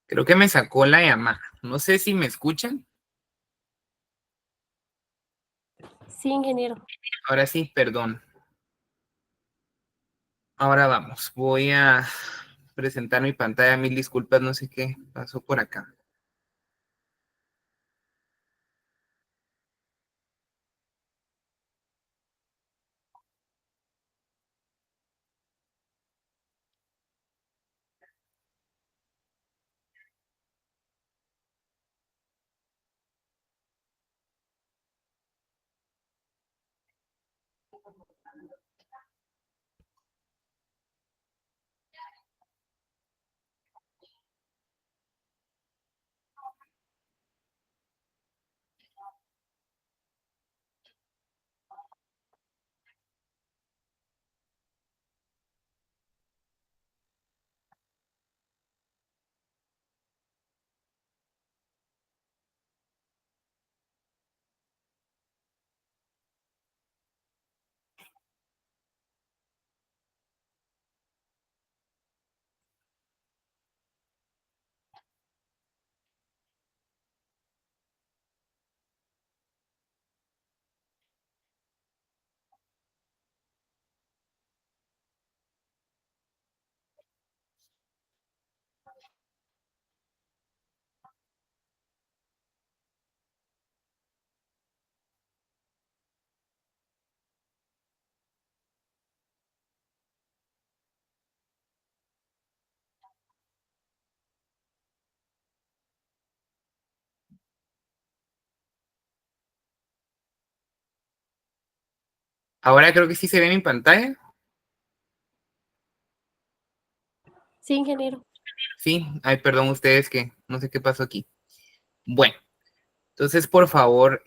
Creo que me sacó la llamada. No sé si me escuchan. Sí, ingeniero. Ahora sí, perdón. Ahora vamos. Voy a presentar mi pantalla. Mil disculpas, no sé qué pasó por acá. Ahora creo que sí se ve mi pantalla. Sí, ingeniero. Sí. Ay, perdón ustedes que no sé qué pasó aquí. Bueno, entonces por favor,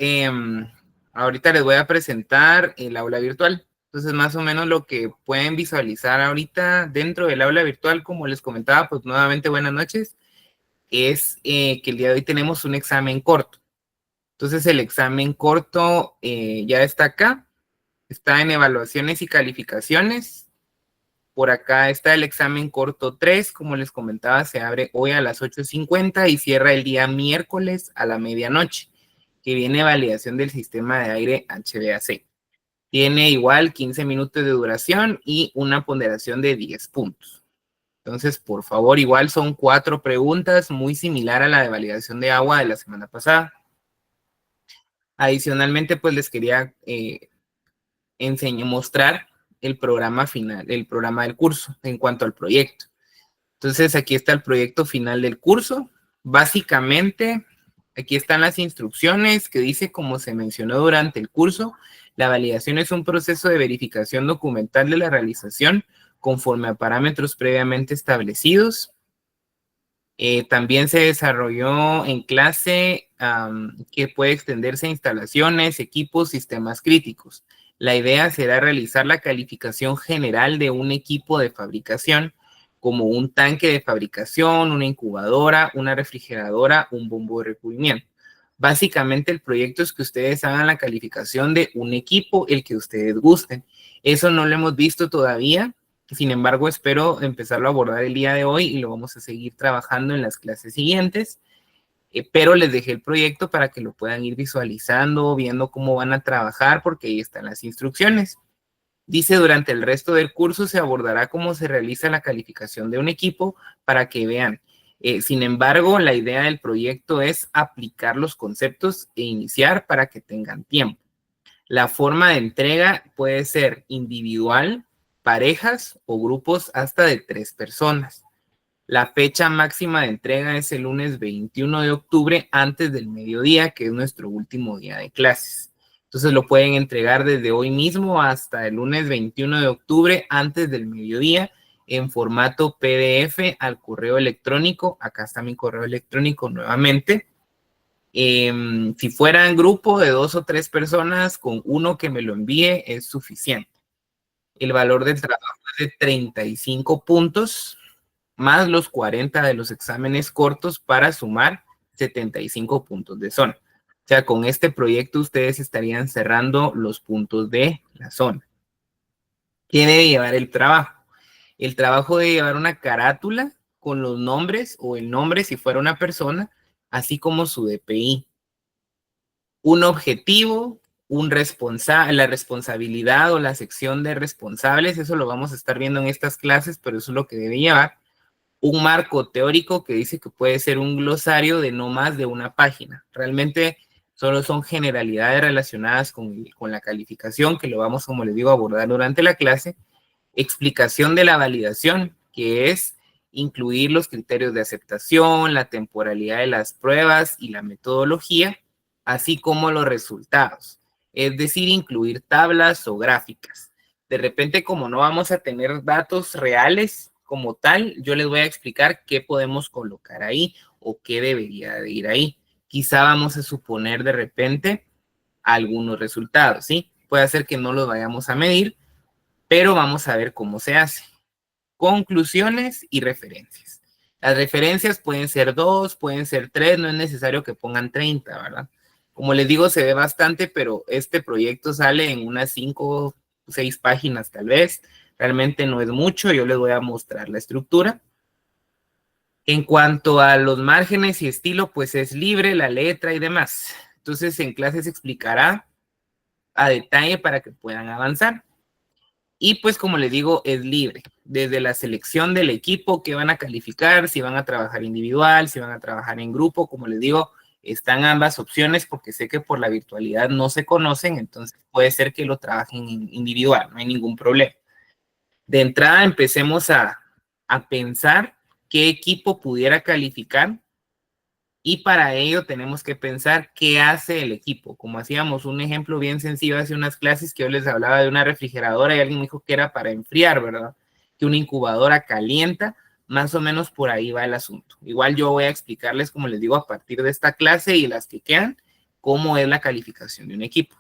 ahorita les voy a presentar el aula virtual. Entonces más o menos lo que pueden visualizar ahorita dentro del aula virtual, como les comentaba, pues nuevamente buenas noches, es que el día de hoy tenemos un examen corto. Entonces el examen corto ya está acá, está en evaluaciones y calificaciones. Por acá está el examen corto 3, como les comentaba, se abre hoy a las 8:50 y cierra el día miércoles a la medianoche, que viene validación del sistema de aire HVAC. Tiene igual 15 minutos de duración y una ponderación de 10 puntos. Entonces, por favor, igual son 4 preguntas, muy similar a la de validación de agua de la semana pasada. Adicionalmente, pues les quería mostrar el programa final, el programa del curso en cuanto al proyecto. Entonces, aquí está el proyecto final del curso. Básicamente, aquí están las instrucciones que dice, como se mencionó durante el curso, la validación es un proceso de verificación documental de la realización conforme a parámetros previamente establecidos. También se desarrolló en clase que puede extenderse a instalaciones, equipos, sistemas críticos. La idea será realizar la calificación general de un equipo de fabricación, como un tanque de fabricación, una incubadora, una refrigeradora, un bombo de recubrimiento. Básicamente el proyecto es que ustedes hagan la calificación de un equipo, el que ustedes gusten. Eso no lo hemos visto todavía. Sin embargo, espero empezarlo a abordar el día de hoy y lo vamos a seguir trabajando en las clases siguientes. Pero les dejé el proyecto para que lo puedan ir visualizando, viendo cómo van a trabajar, porque ahí están las instrucciones. Dice, durante el resto del curso se abordará cómo se realiza la calificación de un equipo para que vean. Sin embargo, la idea del proyecto es aplicar los conceptos e iniciar para que tengan tiempo. La forma de entrega puede ser individual, parejas o grupos hasta de 3 personas. La fecha máxima de entrega es el lunes 21 de octubre antes del mediodía, que es nuestro último día de clases. Entonces lo pueden entregar desde hoy mismo hasta el lunes 21 de octubre antes del mediodía en formato PDF al correo electrónico. Acá está mi correo electrónico nuevamente. Si fuera en grupo de 2 o 3 personas, con uno que me lo envíe es suficiente. El valor del trabajo es de 35 puntos, más los 40 de los exámenes cortos para sumar 75 puntos de zona. O sea, con este proyecto ustedes estarían cerrando los puntos de la zona. ¿Qué debe llevar el trabajo? El trabajo debe llevar una carátula con los nombres o el nombre si fuera una persona, así como su DPI. Un objetivo, la responsabilidad o la sección de responsables, eso lo vamos a estar viendo en estas clases, pero eso es lo que debe llevar. Un marco teórico que dice que puede ser un glosario de no más de una página. Realmente solo son generalidades relacionadas con la calificación, que lo vamos, como les digo, a abordar durante la clase. Explicación de la validación, que es incluir los criterios de aceptación, la temporalidad de las pruebas y la metodología, así como los resultados. Es decir, incluir tablas o gráficas. De repente, como no vamos a tener datos reales como tal, yo les voy a explicar qué podemos colocar ahí o qué debería de ir ahí. Quizá vamos a suponer de repente algunos resultados, ¿sí? Puede ser que no los vayamos a medir, pero vamos a ver cómo se hace. Conclusiones y referencias. Las referencias pueden ser 2, pueden ser 3, no es necesario que pongan 30, ¿verdad? Como les digo, se ve bastante, pero este proyecto sale en unas 5 o 6 páginas tal vez. Realmente no es mucho, yo les voy a mostrar la estructura. En cuanto a los márgenes y estilo, pues es libre la letra y demás. Entonces en clase se explicará a detalle para que puedan avanzar. Y pues como les digo, es libre. Desde la selección del equipo que van a calificar, si van a trabajar individual, si van a trabajar en grupo, como les digo, están ambas opciones porque sé que por la virtualidad no se conocen, entonces puede ser que lo trabajen individual, no hay ningún problema. De entrada empecemos a pensar qué equipo pudiera calificar y para ello tenemos que pensar qué hace el equipo. Como hacíamos un ejemplo bien sencillo hace unas clases que yo les hablaba de una refrigeradora y alguien me dijo que era para enfriar, ¿verdad? Que una incubadora calienta, más o menos por ahí va el asunto. Igual yo voy a explicarles, como les digo, a partir de esta clase y las que quedan, cómo es la calificación de un equipo.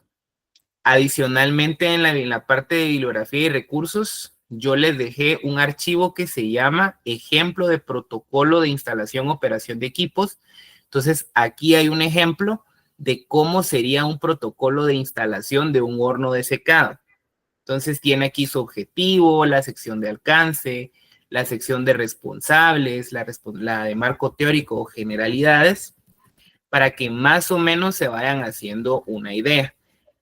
Adicionalmente, en la parte de bibliografía y recursos, yo les dejé un archivo que se llama Ejemplo de Protocolo de Instalación Operación de Equipos. Entonces, aquí hay un ejemplo de cómo sería un protocolo de instalación de un horno de secado. Entonces, tiene aquí su objetivo, la sección de alcance, la sección de responsables, la de marco teórico o generalidades, para que más o menos se vayan haciendo una idea.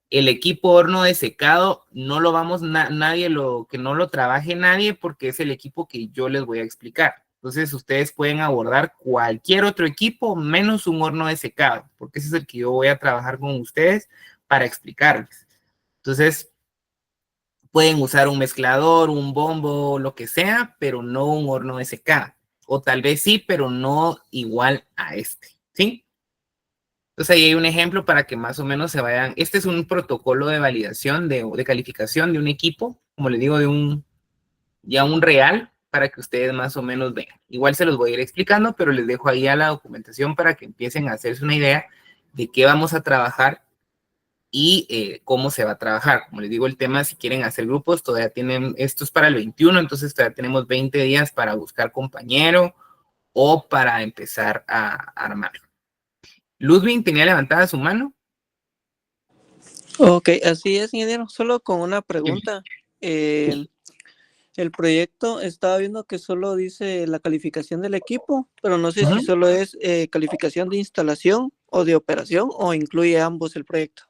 El equipo horno de secado no lo vamos, que no lo trabaje nadie porque es el equipo que yo les voy a explicar. Entonces ustedes pueden abordar cualquier otro equipo menos un horno de secado, porque ese es el que yo voy a trabajar con ustedes para explicarles. Entonces pueden usar un mezclador, un bombo, lo que sea, pero no un horno de secado. O tal vez sí, pero no igual a este, ¿sí? Entonces ahí hay un ejemplo para que más o menos se vayan. Este es un protocolo de validación, de calificación de un equipo, como les digo, ya un real, para que ustedes más o menos vean. Igual se los voy a ir explicando, pero les dejo ahí a la documentación para que empiecen a hacerse una idea de qué vamos a trabajar y cómo se va a trabajar. Como les digo, el tema, si quieren hacer grupos, todavía tienen, esto es para el 21, entonces todavía tenemos 20 días para buscar compañero o para empezar a armarlo. Ludwig tenía levantada su mano. Ok, así es, ingeniero. Solo con una pregunta. El proyecto estaba viendo que solo dice la calificación del equipo, pero no sé si solo es calificación de instalación o de operación o incluye ambos el proyecto.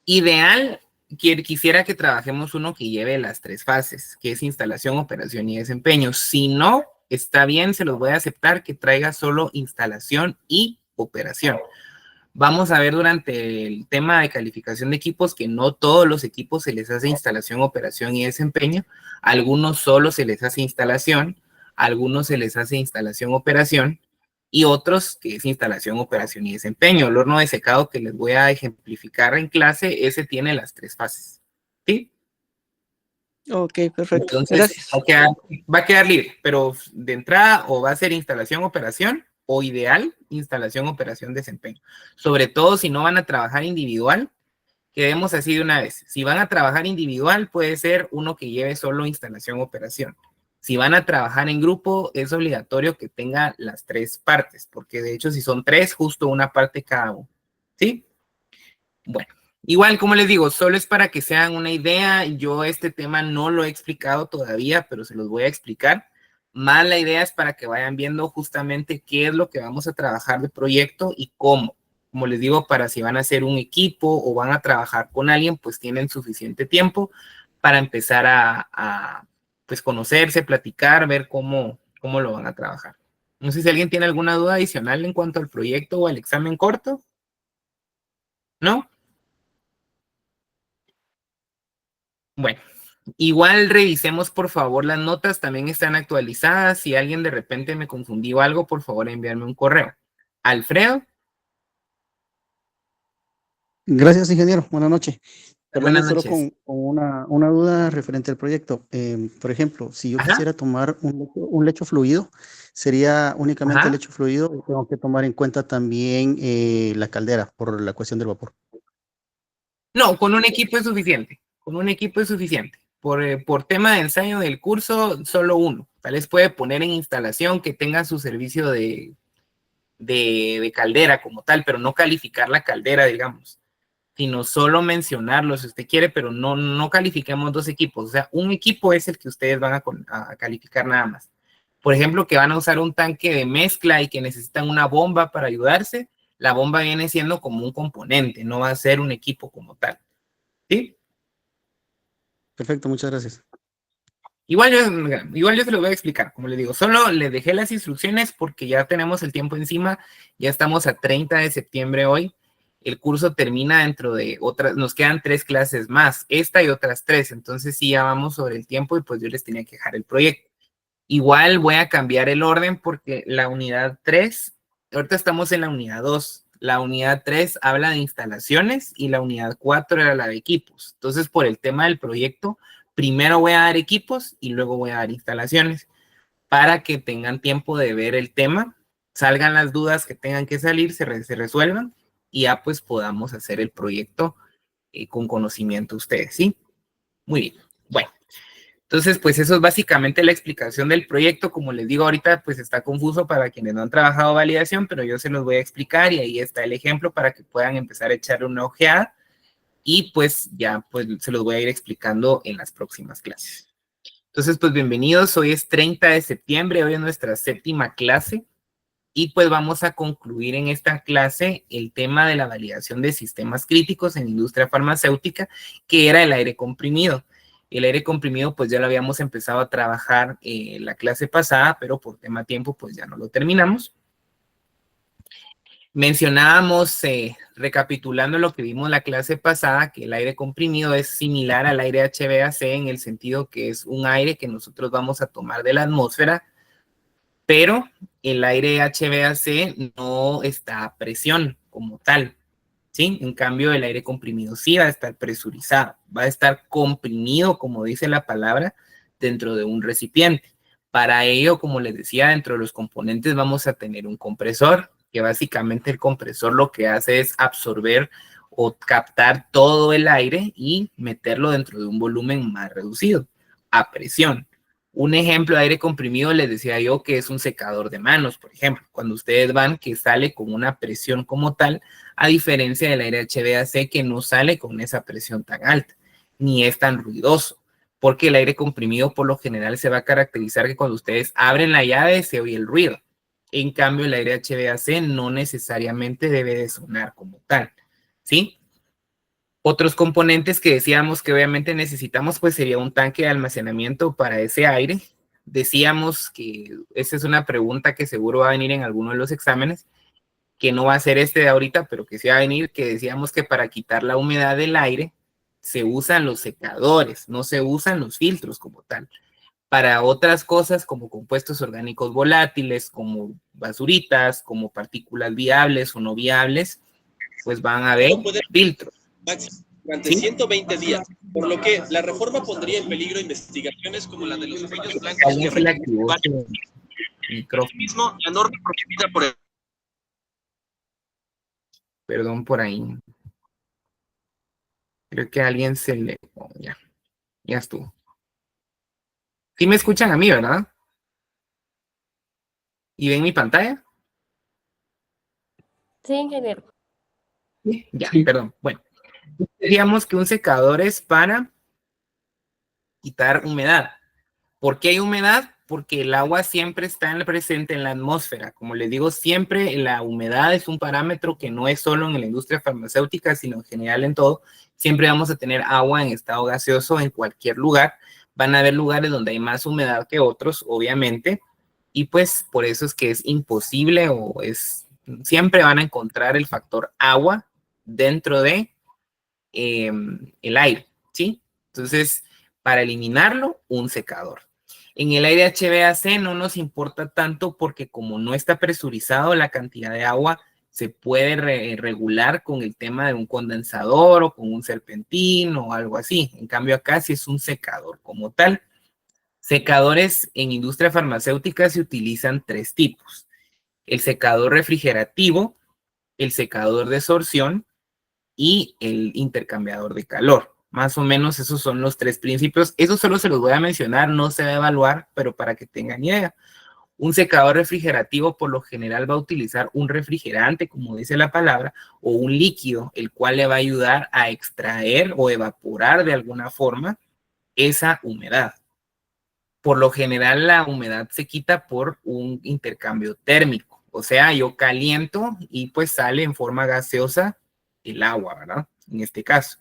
Ideal, quisiera que trabajemos uno que lleve las 3 fases, que es instalación, operación y desempeño. Si no, está bien, se los voy a aceptar que traiga solo instalación y operación. Vamos a ver durante el tema de calificación de equipos que no todos los equipos se les hace instalación, operación y desempeño. Algunos solo se les hace instalación, algunos se les hace instalación, operación y otros que es instalación, operación y desempeño. El horno de secado que les voy a ejemplificar en clase, ese tiene las 3 fases. ¿Sí? Ok, perfecto. Entonces, Gracias. va a quedar libre, pero de entrada o va a ser instalación, operación, o ideal, instalación, operación, desempeño. Sobre todo si no van a trabajar individual, quedemos así de una vez. Si van a trabajar individual, puede ser uno que lleve solo instalación, operación. Si van a trabajar en grupo, es obligatorio que tenga las 3 partes, porque de hecho si son 3, justo una parte cada uno. ¿Sí? Bueno. Igual, como les digo, solo es para que se hagan una idea. Yo este tema no lo he explicado todavía, pero se los voy a explicar Más la idea es para que vayan viendo justamente qué es lo que vamos a trabajar de proyecto y cómo. Como les digo, para si van a hacer un equipo o van a trabajar con alguien, pues tienen suficiente tiempo para empezar a pues conocerse, platicar, ver cómo lo van a trabajar. No sé si alguien tiene alguna duda adicional en cuanto al proyecto o al examen corto. ¿No? Bueno, igual revisemos por favor las notas, también están actualizadas. Si alguien de repente me confundió algo, por favor enviarme un correo. Alfredo. Gracias, ingeniero. Buenas noches. Buenas Perdón, solo noches. con una duda referente al proyecto. Por ejemplo, si yo Ajá, quisiera tomar un lecho fluido, ¿sería únicamente ajá. lecho fluido o tengo que tomar en cuenta también la caldera por la cuestión del vapor? No, con un equipo es suficiente. Con un equipo es suficiente. Por tema de ensayo del curso, solo uno. Tal vez puede poner en instalación que tenga su servicio de caldera como tal, pero no calificar la caldera, digamos, sino solo mencionarlo si usted quiere, pero no califiquemos dos equipos. O sea, un equipo es el que ustedes van a calificar nada más. Por ejemplo, que van a usar un tanque de mezcla y que necesitan una bomba para ayudarse, la bomba viene siendo como un componente, no va a ser un equipo como tal. ¿Sí? Perfecto, muchas gracias. Igual yo se lo voy a explicar, como les digo, solo le dejé las instrucciones porque ya tenemos el tiempo encima, ya estamos a 30 de septiembre hoy, el curso termina dentro de otras, nos quedan 3 clases más, esta y otras 3, entonces sí ya vamos sobre el tiempo y pues yo les tenía que dejar el proyecto. Igual voy a cambiar el orden porque la unidad 3, ahorita estamos en la unidad 2, la unidad 3 habla de instalaciones y la unidad 4 era la de equipos. Entonces, por el tema del proyecto, primero voy a dar equipos y luego voy a dar instalaciones para que tengan tiempo de ver el tema, salgan las dudas que tengan que salir, se resuelvan y ya pues podamos hacer el proyecto con conocimiento ustedes, ¿sí? Muy bien. Bueno. Entonces, pues eso es básicamente la explicación del proyecto. Como les digo ahorita, pues está confuso para quienes no han trabajado validación, pero yo se los voy a explicar y ahí está el ejemplo para que puedan empezar a echarle una ojeada y pues ya pues se los voy a ir explicando en las próximas clases. Entonces, pues bienvenidos. Hoy es 30 de septiembre, hoy es nuestra 7ª clase y pues vamos a concluir en esta clase el tema de la validación de sistemas críticos en industria farmacéutica, que era el aire comprimido. El aire comprimido pues ya lo habíamos empezado a trabajar la clase pasada, pero por tema tiempo pues ya no lo terminamos. Mencionábamos, recapitulando lo que vimos la clase pasada, que el aire comprimido es similar al aire HVAC en el sentido que es un aire que nosotros vamos a tomar de la atmósfera, pero el aire HVAC no está a presión como tal, ¿sí? En cambio, el aire comprimido sí va a estar presurizado, va a estar comprimido, como dice la palabra, dentro de un recipiente. Para ello, como les decía, dentro de los componentes vamos a tener un compresor, que básicamente el compresor lo que hace es absorber o captar todo el aire y meterlo dentro de un volumen más reducido, a presión. Un ejemplo de aire comprimido les decía yo que es un secador de manos, por ejemplo, cuando ustedes van que sale con una presión como tal, a diferencia del aire HVAC que no sale con esa presión tan alta, ni es tan ruidoso, porque el aire comprimido por lo general se va a caracterizar que cuando ustedes abren la llave se oye el ruido. En cambio, el aire HVAC no necesariamente debe de sonar como tal, ¿sí? Otros componentes que decíamos que obviamente necesitamos, pues sería un tanque de almacenamiento para ese aire. Decíamos que esa es una pregunta que seguro va a venir en alguno de los exámenes, que no va a ser este de ahorita, pero que sí va a venir, que decíamos que para quitar la humedad del aire se usan los secadores, no se usan los filtros como tal. Para otras cosas como compuestos orgánicos volátiles, como basuritas, como partículas viables o no viables, pues van a haber filtros. Durante ¿Sí? 120 días, por lo que la reforma pondría en peligro investigaciones como la de los cuellos blancos Alguien se le activó su micrófono. Asimismo, la norma prohibida por el Perdón por ahí. Creo que a alguien se le... Oh, ya estuvo. Sí me escuchan a mí, ¿verdad? ¿Y ven mi pantalla? Sí, ingeniero. Sí, ya, perdón. Bueno, decíamos que un secador es para quitar humedad. ¿Por qué hay humedad? porque el agua siempre está presente en la atmósfera. Como les digo, siempre la humedad es un parámetro que no es solo en la industria farmacéutica, sino en general en todo. Siempre vamos a tener agua en estado gaseoso en cualquier lugar. Van a haber lugares donde hay más humedad que otros, obviamente, y pues por eso es que es imposible siempre van a encontrar el factor agua dentro de el aire, ¿sí? Entonces, para eliminarlo, un secador. En el aire HVAC no nos importa tanto porque como no está presurizado, la cantidad de agua se puede regular con el tema de un condensador o con un serpentín o algo así. En cambio acá sí es un secador como tal. Secadores en industria farmacéutica se utilizan 3 tipos. El secador refrigerativo, el secador de sorción y el intercambiador de calor. Más o menos esos son los 3 principios. Eso solo se los voy a mencionar, no se va a evaluar, pero para que tengan idea. Un secador refrigerativo por lo general va a utilizar un refrigerante, como dice la palabra, o un líquido, el cual le va a ayudar a extraer o evaporar de alguna forma esa humedad. Por lo general la humedad se quita por un intercambio térmico. O sea, yo caliento y pues sale en forma gaseosa el agua, ¿verdad? En este caso.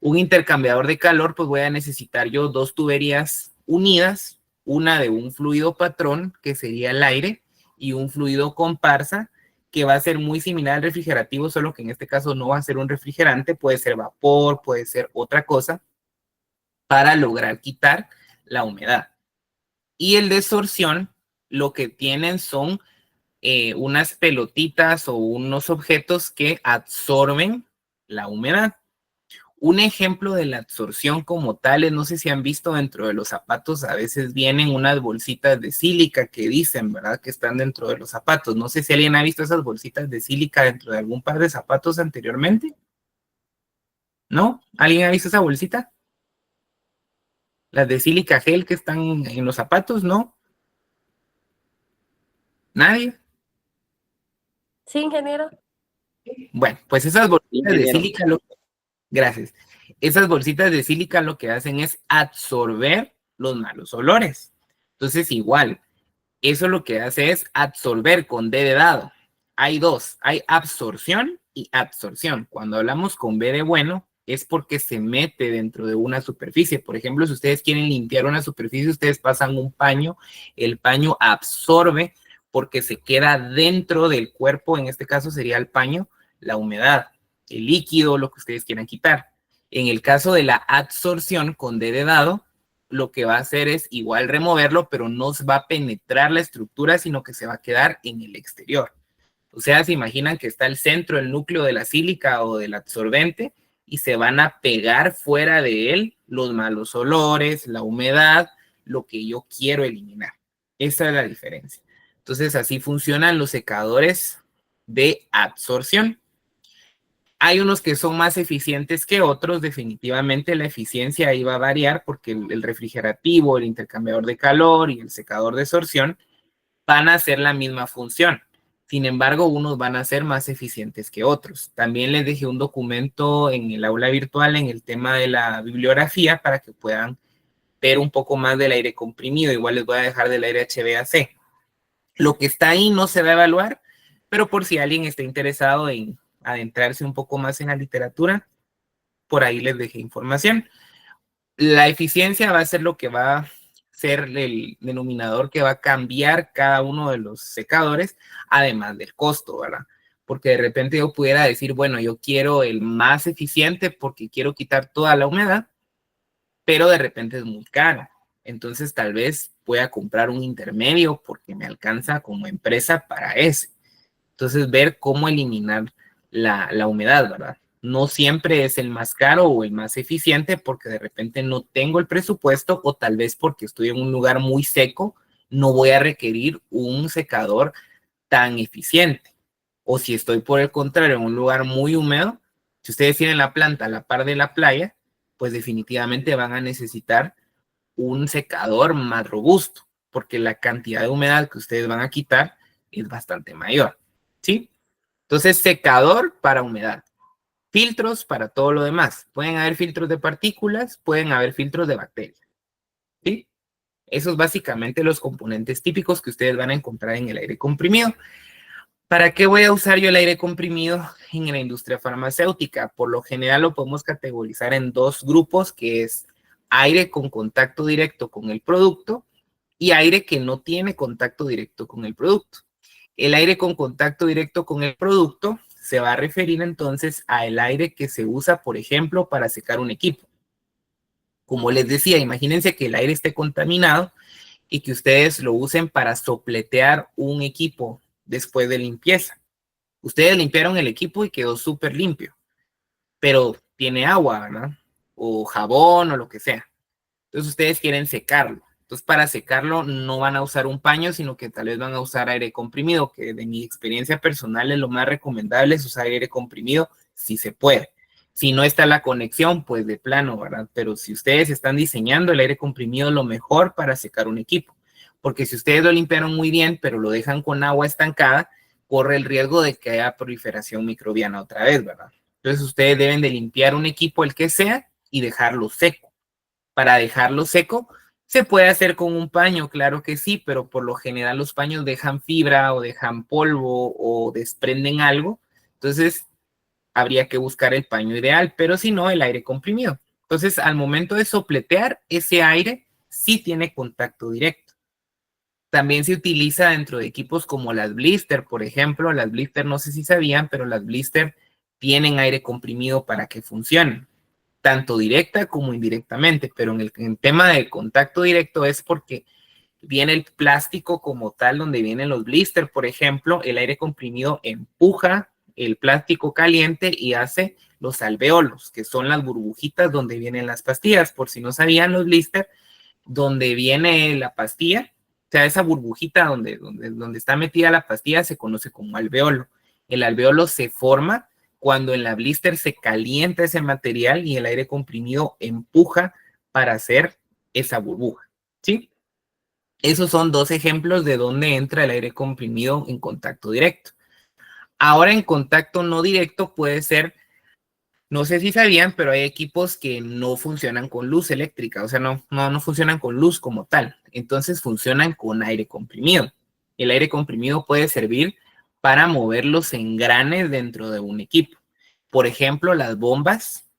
Un intercambiador de calor, pues voy a necesitar yo 2 tuberías unidas, una de un fluido patrón, que sería el aire, y un fluido comparsa, que va a ser muy similar al refrigerativo, solo que en este caso no va a ser un refrigerante, puede ser vapor, puede ser otra cosa, para lograr quitar la humedad. Y el de sorción, lo que tienen son unas pelotitas o unos objetos que absorben la humedad. Un ejemplo de la absorción como tal, no sé si han visto dentro de los zapatos, a veces vienen unas bolsitas de sílica que dicen, ¿verdad? Que están dentro de los zapatos. No sé si alguien ha visto esas bolsitas de sílica dentro de algún par de zapatos anteriormente. ¿No? ¿Alguien ha visto esa bolsita? Las de sílica gel que están en los zapatos, ¿no? ¿Nadie? Sí, ingeniero. Bueno, pues esas bolsitas de sílica, gracias. Esas bolsitas de sílica lo que hacen es absorber los malos olores. Entonces, igual, eso lo que hace es absorber con D de dado. Hay 2, hay absorción y absorción. Cuando hablamos con B de bueno, es porque se mete dentro de una superficie. Por ejemplo, si ustedes quieren limpiar una superficie, ustedes pasan un paño, el paño absorbe porque se queda dentro del cuerpo, en este caso sería el paño, la humedad, el líquido, lo que ustedes quieran quitar. En el caso de la absorción con D de dado, lo que va a hacer es igual removerlo, pero no va a penetrar la estructura, sino que se va a quedar en el exterior. O sea, se imaginan que está el centro, el núcleo de la sílica o del absorbente, y se van a pegar fuera de él los malos olores, la humedad, lo que yo quiero eliminar. Esa es la diferencia. Entonces, así funcionan los secadores de absorción. Hay unos que son más eficientes que otros, definitivamente la eficiencia ahí va a variar porque el refrigerativo, el intercambiador de calor y el secador de sorción van a hacer la misma función. Sin embargo, unos van a ser más eficientes que otros. También les dejé un documento en el aula virtual en el tema de la bibliografía para que puedan ver un poco más del aire comprimido. Igual les voy a dejar del aire HVAC. Lo que está ahí no se va a evaluar, pero por si alguien está interesado en adentrarse un poco más en la literatura, por ahí les dejé información. La eficiencia va a ser lo que va a ser el denominador que va a cambiar cada uno de los secadores, además del costo, ¿verdad? Porque de repente yo pudiera decir, bueno, yo quiero el más eficiente porque quiero quitar toda la humedad, pero de repente es muy caro. Entonces tal vez pueda comprar un intermedio porque me alcanza como empresa para ese. Entonces ver cómo eliminar la humedad, ¿verdad? No siempre es el más caro o el más eficiente porque de repente no tengo el presupuesto o tal vez porque estoy en un lugar muy seco, no voy a requerir un secador tan eficiente. O si estoy por el contrario en un lugar muy húmedo, si ustedes tienen la planta a la par de la playa, pues definitivamente van a necesitar un secador más robusto porque la cantidad de humedad que ustedes van a quitar es bastante mayor, ¿sí? Entonces, secador para humedad. Filtros para todo lo demás. Pueden haber filtros de partículas, pueden haber filtros de bacterias. ¿Sí? Esos básicamente los componentes típicos que ustedes van a encontrar en el aire comprimido. ¿Para qué voy a usar yo el aire comprimido en la industria farmacéutica? Por lo general lo podemos categorizar en dos grupos, que es aire con contacto directo con el producto y aire que no tiene contacto directo con el producto. El aire con contacto directo con el producto se va a referir entonces al aire que se usa, por ejemplo, para secar un equipo. Como les decía, imagínense que el aire esté contaminado y que ustedes lo usen para sopletear un equipo después de limpieza. Ustedes limpiaron el equipo y quedó súper limpio, pero tiene agua, ¿verdad? O jabón o lo que sea. Entonces ustedes quieren secarlo. Entonces para secarlo no van a usar un paño, sino que tal vez van a usar aire comprimido, que de mi experiencia personal es lo más recomendable es usar aire comprimido si se puede. Si no está la conexión, pues de plano, ¿verdad? Pero si ustedes están diseñando el aire comprimido, es lo mejor para secar un equipo. Porque si ustedes lo limpiaron muy bien, pero lo dejan con agua estancada, corre el riesgo de que haya proliferación microbiana otra vez, ¿verdad? Entonces ustedes deben de limpiar un equipo, el que sea, y dejarlo seco. Para dejarlo seco, se puede hacer con un paño, claro que sí, pero por lo general los paños dejan fibra o dejan polvo o desprenden algo. Entonces, habría que buscar el paño ideal, pero si no, el aire comprimido. Entonces, al momento de sopletear, ese aire sí tiene contacto directo. También se utiliza dentro de equipos como las blister, por ejemplo. Las blister, no sé si sabían, pero las blister tienen aire comprimido para que funcionen, tanto directa como indirectamente, pero en el tema del contacto directo es porque viene el plástico como tal, donde vienen los blister, por ejemplo, el aire comprimido empuja el plástico caliente y hace los alveolos, que son las burbujitas donde vienen las pastillas. Por si no sabían, los blister, donde viene la pastilla, o sea, esa burbujita donde está metida la pastilla se conoce como alveolo. El alveolo se forma cuando en la blister se calienta ese material y el aire comprimido empuja para hacer esa burbuja, ¿sí? Esos son dos ejemplos de dónde entra el aire comprimido en contacto directo. Ahora en contacto no directo puede ser, no sé si sabían, pero hay equipos que no funcionan con luz eléctrica, o sea, no funcionan con luz como tal. Entonces funcionan con aire comprimido. El aire comprimido puede servir para mover los engranes dentro de un equipo. Por ejemplo, las bombas,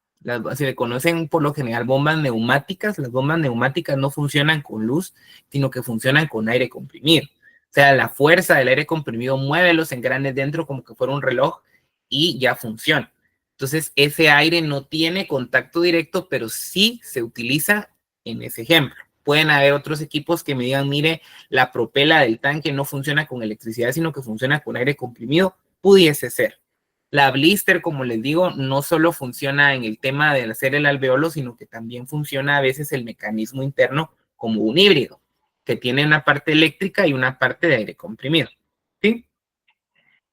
se le conocen por lo general bombas neumáticas. Las bombas neumáticas no funcionan con luz, sino que funcionan con aire comprimido. O sea, la fuerza del aire comprimido mueve los engranes dentro como que fuera un reloj y ya funciona. Entonces, ese aire no tiene contacto directo, pero sí se utiliza en ese ejemplo. Pueden haber otros equipos que me digan, mire, la propela del tanque no funciona con electricidad, sino que funciona con aire comprimido. Pudiese ser. La blister, como les digo, no solo funciona en el tema de hacer el alveolo, sino que también funciona a veces el mecanismo interno como un híbrido, que tiene una parte eléctrica y una parte de aire comprimido, ¿sí?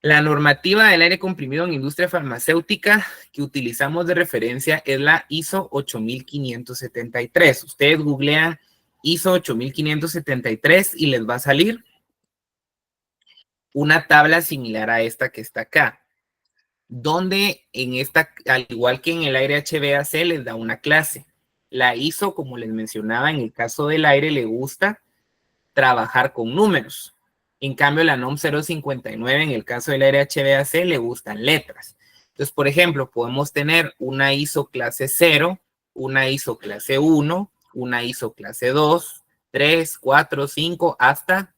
La normativa del aire comprimido en industria farmacéutica que utilizamos de referencia es la ISO 8573. Ustedes googlean ISO 8573 y les va a salir una tabla similar a esta que está acá, donde en esta, al igual que en el aire HVAC, les da una clase. La ISO, como les mencionaba, en el caso del aire le gusta trabajar con números. En cambio, la NOM 059, en el caso del aire HVAC, le gustan letras. Entonces, por ejemplo, podemos tener una ISO clase 0, una ISO clase 1, una ISO clase 2, 3, 4, 5, hasta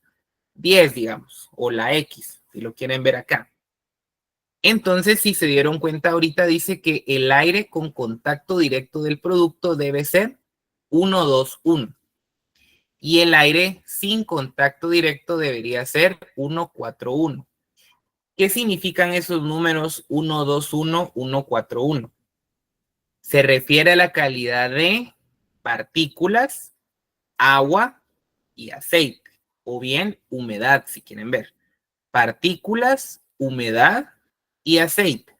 10, digamos, o la X, si lo quieren ver acá. Entonces, si se dieron cuenta ahorita, dice que el aire con contacto directo del producto debe ser 121. Y el aire sin contacto directo debería ser 141. ¿Qué significan esos números 121, 141? Se refiere a la calidad de partículas, agua y aceite, o bien humedad, si quieren ver. Partículas, humedad y aceite.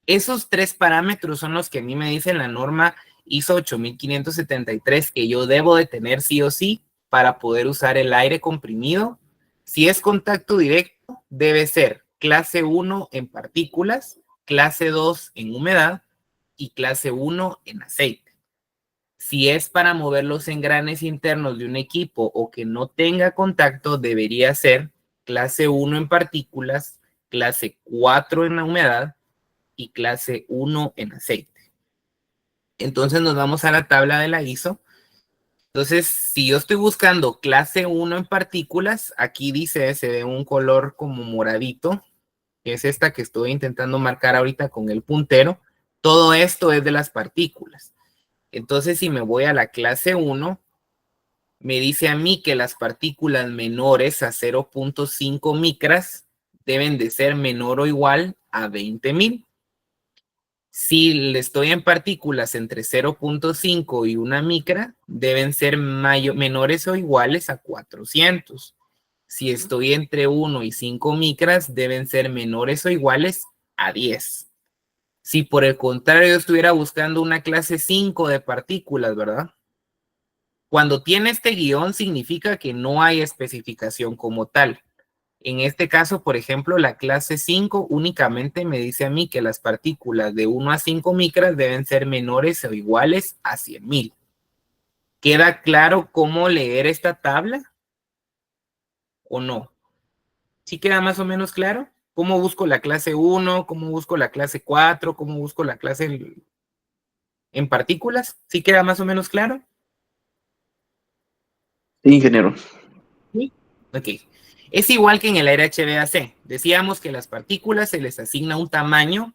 Esos tres parámetros son los que a mí me dicen la norma ISO 8573 que yo debo de tener sí o sí para poder usar el aire comprimido. Si es contacto directo, debe ser clase 1 en partículas, clase 2 en humedad y clase 1 en aceite. Si es para mover los engranes internos de un equipo o que no tenga contacto, debería ser clase 1 en partículas, clase 4 en la humedad y clase 1 en aceite. Entonces nos vamos a la tabla de la ISO. Entonces, si yo estoy buscando clase 1 en partículas, aquí dice, se ve un color como moradito, que es esta que estoy intentando marcar ahorita con el puntero. Todo esto es de las partículas. Entonces, si me voy a la clase 1, me dice a mí que las partículas menores a 0.5 micras deben de ser menor o igual a 20.000. Si estoy en partículas entre 0.5 y 1 micra, deben ser menores o iguales a 400. Si estoy entre 1 y 5 micras, deben ser menores o iguales a 10. Si por el contrario yo estuviera buscando una clase 5 de partículas, ¿verdad? Cuando tiene este guión significa que no hay especificación como tal. En este caso, por ejemplo, la clase 5 únicamente me dice a mí que las partículas de 1 a 5 micras deben ser menores o iguales a 100.000. ¿Queda claro cómo leer esta tabla? ¿O no? ¿Sí queda más o menos claro? ¿Cómo busco la clase 1? ¿Cómo busco la clase 4? ¿Cómo busco la clase en partículas? ¿Sí queda más o menos claro? Sí, ingeniero. Sí. Ok. Es igual que en el aire HVAC. Decíamos que las partículas se les asigna un tamaño.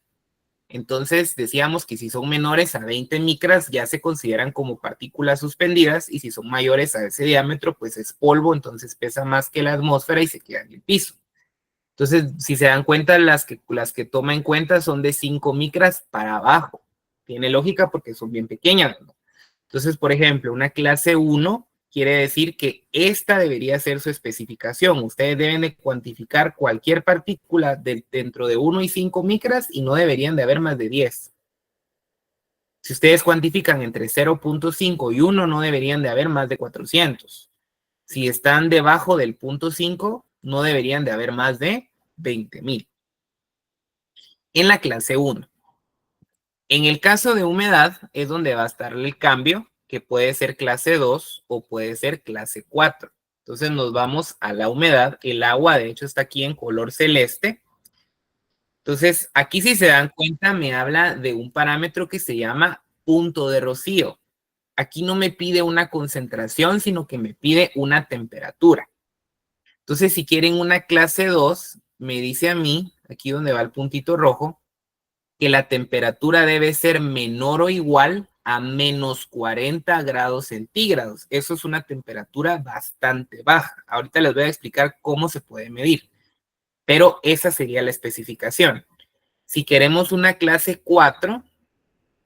Entonces decíamos que si son menores a 20 micras ya se consideran como partículas suspendidas y si son mayores a ese diámetro pues es polvo, entonces pesa más que la atmósfera y se queda en el piso. Entonces si se dan cuenta las que toma en cuenta son de 5 micras para abajo. Tiene lógica porque son bien pequeñas, ¿no? Entonces por ejemplo una clase 1 quiere decir que esta debería ser su especificación. Ustedes deben de cuantificar cualquier partícula dentro de 1 y 5 micras y no deberían de haber más de 10. Si ustedes cuantifican entre 0.5 y 1, no deberían de haber más de 400. Si están debajo del 0.5, no deberían de haber más de 20.000. En la clase 1. En el caso de humedad es donde va a estar el cambio, que puede ser clase 2 o puede ser clase 4. Entonces nos vamos a la humedad. El agua, de hecho, está aquí en color celeste. Entonces, aquí si se dan cuenta, me habla de un parámetro que se llama punto de rocío. Aquí no me pide una concentración, sino que me pide una temperatura. Entonces, si quieren una clase 2, me dice a mí, aquí donde va el puntito rojo, que la temperatura debe ser menor o igual a menos 40 grados centígrados. Eso es una temperatura bastante baja. Ahorita les voy a explicar cómo se puede medir, pero esa sería la especificación. Si queremos una clase 4,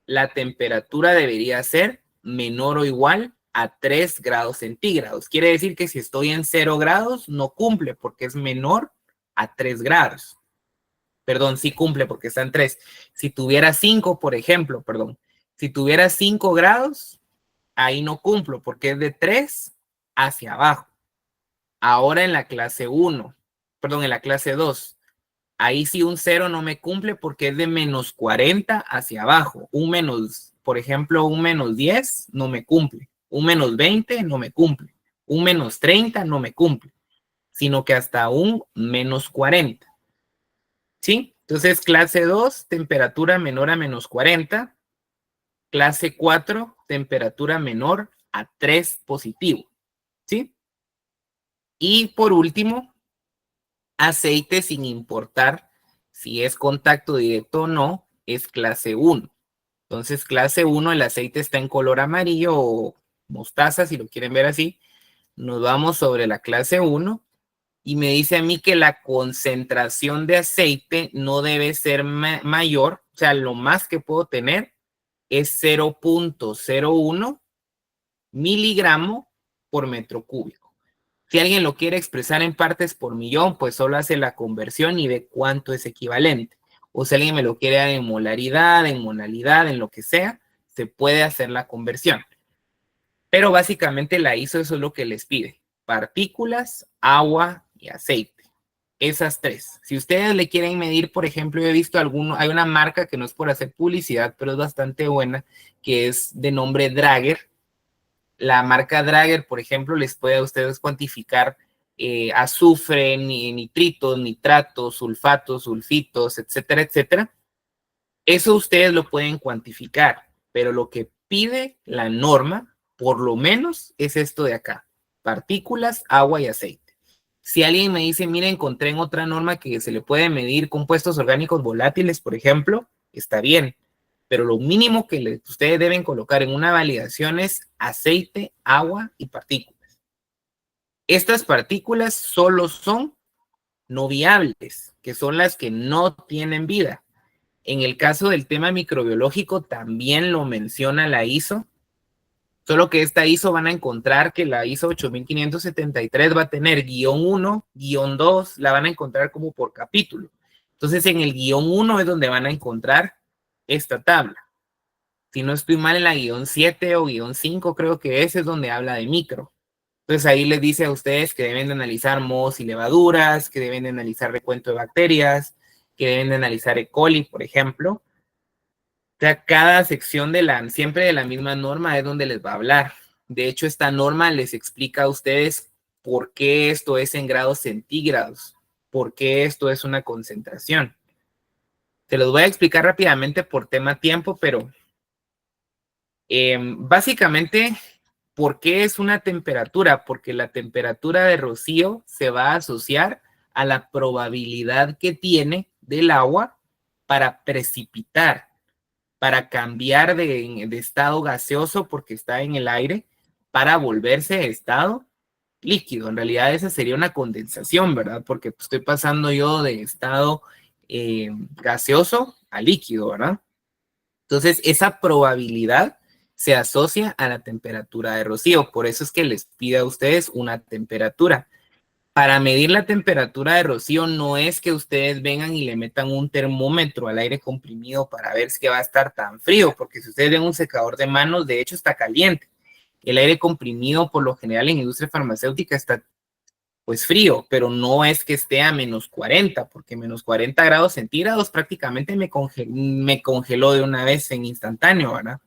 la temperatura debería ser menor o igual a 3 grados centígrados. Quiere decir que si estoy en 0 grados, no cumple porque es menor a 3 grados. Perdón, sí cumple porque está en 3. Si tuviera 5, por ejemplo, si tuviera 5 grados, ahí no cumplo porque es de 3 hacia abajo. Ahora en la clase 1, en la clase 2, ahí sí un 0 no me cumple porque es de menos 40 hacia abajo. Por ejemplo, un menos 10 no me cumple. Un menos 20 no me cumple. Un menos 30 no me cumple, sino que hasta un menos 40. ¿Sí? Entonces, clase 2, temperatura menor a menos 40. Clase 4, temperatura menor a 3 positivo. ¿Sí? Y por último, aceite sin importar si es contacto directo o no, es clase 1. Entonces, clase 1, el aceite está en color amarillo o mostaza, si lo quieren ver así. Nos vamos sobre la clase 1. Y me dice a mí que la concentración de aceite no debe ser mayor, o sea, lo más que puedo tener es 0.01 miligramo por metro cúbico. Si alguien lo quiere expresar en partes por millón, pues solo hace la conversión y ve cuánto es equivalente. O si alguien me lo quiere dar en molaridad, en monalidad, en lo que sea, se puede hacer la conversión. Pero básicamente la ISO eso es lo que les pide. Partículas, agua y aceite. esas tres. Si ustedes le quieren medir, por ejemplo, yo he visto hay una marca que no es por hacer publicidad, pero es bastante buena, que es de nombre Drager. La marca Drager, por ejemplo, les puede a ustedes cuantificar azufre, nitritos, nitratos, sulfatos, sulfitos, etcétera, etcétera. Eso ustedes lo pueden cuantificar, pero lo que pide la norma, por lo menos, es esto de acá: partículas, agua y aceite. Si alguien me dice, mira, encontré en otra norma que se le puede medir compuestos orgánicos volátiles, por ejemplo, está bien, pero lo mínimo que ustedes deben colocar en una validación es aceite, agua y partículas. Estas partículas solo son no viables, que son las que no tienen vida. En el caso del tema microbiológico también lo menciona la ISO, solo que esta ISO van a encontrar que la ISO 8573 va a tener guión 1, guión 2, la van a encontrar como por capítulo. Entonces en el guión 1 es donde van a encontrar esta tabla. Si no estoy mal, en la guión 7 o guión 5 creo que es donde habla de micro. Entonces ahí les dice a ustedes que deben de analizar mohos y levaduras, que deben de analizar recuento de bacterias, que deben de analizar E. coli, por ejemplo. O sea, cada sección siempre de la misma norma es donde les va a hablar. De hecho, esta norma les explica a ustedes por qué esto es en grados centígrados, por qué esto es una concentración. Se los voy a explicar rápidamente por tema tiempo, pero básicamente, ¿por qué es una temperatura? Porque la temperatura de rocío se va a asociar a la probabilidad que tiene del agua para precipitar, para cambiar de estado gaseoso porque está en el aire, para volverse de estado líquido. En realidad esa sería una condensación, ¿verdad? Porque estoy pasando yo de estado gaseoso a líquido, ¿verdad? Entonces esa probabilidad se asocia a la temperatura de rocío. Por eso es que les pido a ustedes una temperatura. Para medir la temperatura de rocío no es que ustedes vengan y le metan un termómetro al aire comprimido para ver si va a estar tan frío, porque si ustedes ven un secador de manos, de hecho está caliente. El aire comprimido por lo general en industria farmacéutica está pues frío, pero no es que esté a menos 40, porque menos 40 grados centígrados prácticamente me congeló de una vez en instantáneo, ¿verdad?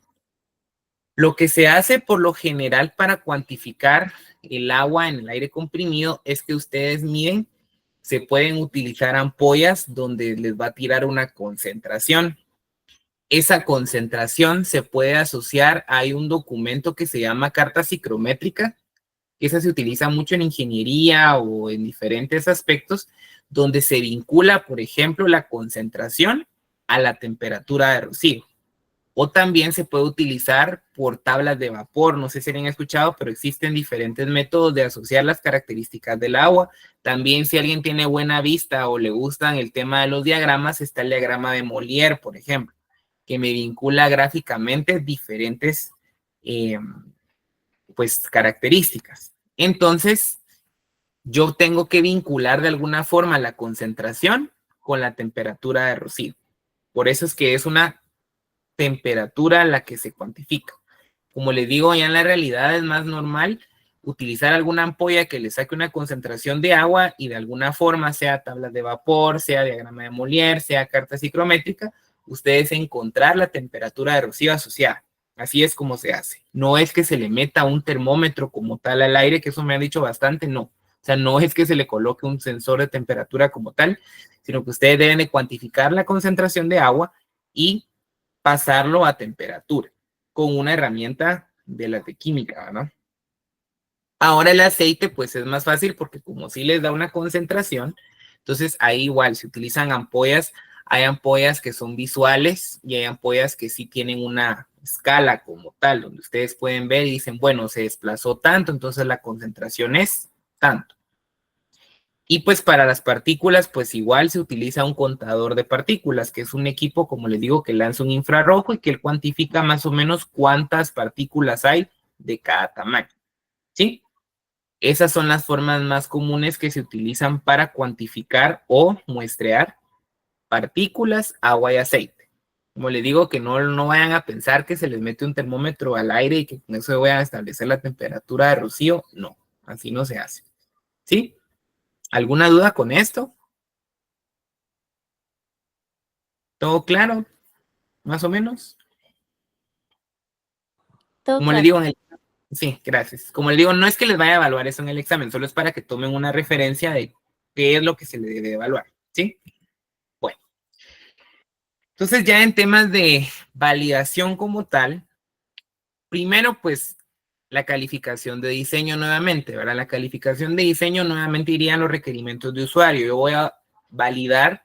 Lo que se hace por lo general para cuantificar el agua en el aire comprimido es que ustedes miden, se pueden utilizar ampollas donde les va a tirar una concentración. Esa concentración se puede asociar, hay un documento que se llama carta psicométrica, que esa se utiliza mucho en ingeniería o en diferentes aspectos, donde se vincula, por ejemplo, la concentración a la temperatura de rocío. O también se puede utilizar por tablas de vapor. No sé si han escuchado, pero existen diferentes métodos de asociar las características del agua. También si alguien tiene buena vista o le gustan el tema de los diagramas, está el diagrama de Molière, por ejemplo, que me vincula gráficamente diferentes pues, características. Entonces, yo tengo que vincular de alguna forma la concentración con la temperatura de rocío. Por eso es que es una temperatura la que se cuantifica. Como les digo, ya en la realidad es más normal utilizar alguna ampolla que le saque una concentración de agua y de alguna forma, sea tablas de vapor, sea diagrama de Molière, sea carta psicométrica, ustedes encontrar la temperatura de rocío asociada. Así es como se hace. No es que se le meta un termómetro como tal al aire, que eso me han dicho bastante, no. O sea, no es que se le coloque un sensor de temperatura como tal, sino que ustedes deben de cuantificar la concentración de agua y pasarlo a temperatura con una herramienta de las de química, ¿no? Ahora el aceite, pues es más fácil porque como sí les da una concentración, entonces ahí igual se utilizan ampollas. Hay ampollas que son visuales y hay ampollas que sí tienen una escala como tal, donde ustedes pueden ver y dicen, bueno, se desplazó tanto, entonces la concentración es tanto. Y pues para las partículas, pues igual se utiliza un contador de partículas, que es un equipo, como les digo, que lanza un infrarrojo y que él cuantifica más o menos cuántas partículas hay de cada tamaño, ¿sí? Esas son las formas más comunes que se utilizan para cuantificar o muestrear partículas, agua y aceite. Como les digo, que no vayan a pensar que se les mete un termómetro al aire y que con eso vayan a establecer la temperatura de rocío. No, así no se hace, ¿sí? ¿Alguna duda con esto? ¿Todo claro? Más o menos. Todo Como les claro. digo, sí, gracias. Como les digo, no es que les vaya a evaluar eso en el examen, solo es para que tomen una referencia de qué es lo que se le debe evaluar, ¿sí? Bueno, entonces ya en temas de validación como tal, primero pues la calificación de diseño nuevamente, ¿verdad? La calificación de diseño nuevamente iría a los requerimientos de usuario. Yo voy a validar